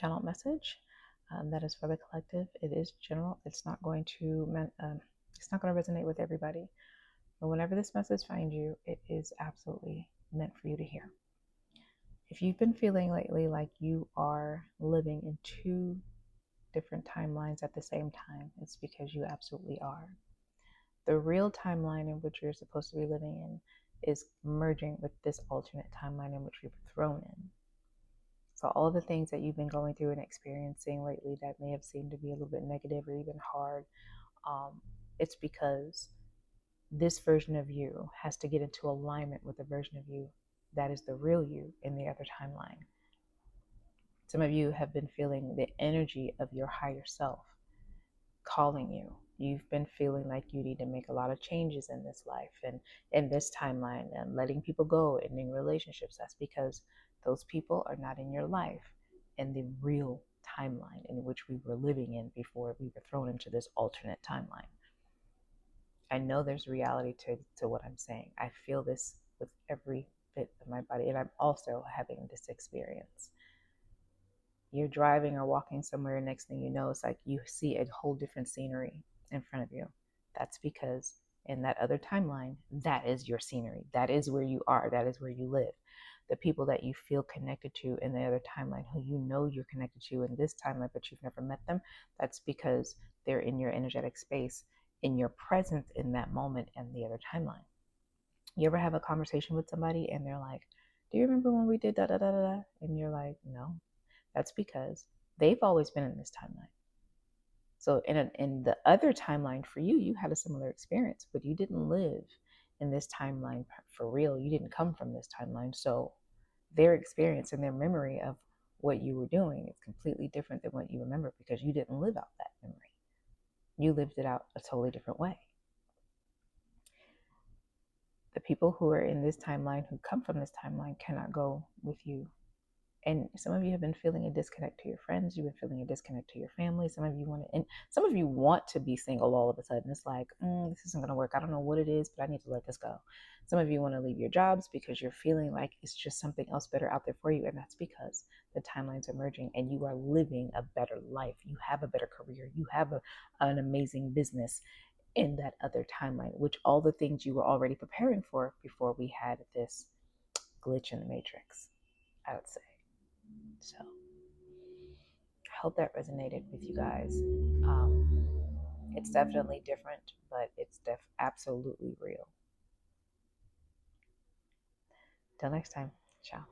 channel message. That is for the collective. It is general. It's not going to resonate with everybody. But whenever this message finds you, it is absolutely meant for you to hear. If you've been feeling lately like you are living in two different timelines at the same time, it's because you absolutely are. The real timeline in which you're supposed to be living in is merging with this alternate timeline in which we were thrown in. So all the things that you've been going through and experiencing lately that may have seemed to be a little bit negative or even hard, it's because this version of you has to get into alignment with the version of you that is the real you in the other timeline. Some of you have been feeling the energy of your higher self calling you. You've been feeling like you need to make a lot of changes in this life and in this timeline, and letting people go, ending relationships. That's because those people are not in your life in the real timeline in which we were living in before we were thrown into this alternate timeline. I know there's reality to what I'm saying. I feel this with every bit of my body, and I'm also having this experience. You're driving or walking somewhere, and next thing you know, it's like you see a whole different scenery in front of you. That's because in that other timeline, that is your scenery. That is where you are. That is where you live. The people that you feel connected to in the other timeline, who you know you're connected to in this timeline, but you've never met them, that's because they're in your energetic space, in your presence in that moment and the other timeline. You ever have a conversation with somebody and they're like, do you remember when we did da da da da? And you're like, no. That's because they've always been in this timeline. So in the other timeline for you, you had a similar experience, but you didn't live in this timeline for real. You didn't come from this timeline. So their experience and their memory of what you were doing is completely different than what you remember, because you didn't live out that memory. You lived it out a totally different way. The people who are in this timeline, who come from this timeline, cannot go with you. And some of you have been feeling a disconnect to your friends. You've been feeling a disconnect to your family. Some of you want to be single all of a sudden. It's like, this isn't going to work. I don't know what it is, but I need to let this go. Some of you want to leave your jobs because you're feeling like it's just something else better out there for you. And that's because the timelines are merging and you are living a better life. You have a better career. You have an amazing business in that other timeline, which all the things you were already preparing for before we had this glitch in the matrix, I would say. So I hope that resonated with you guys. It's definitely different, but it's absolutely real. Till next time. Ciao.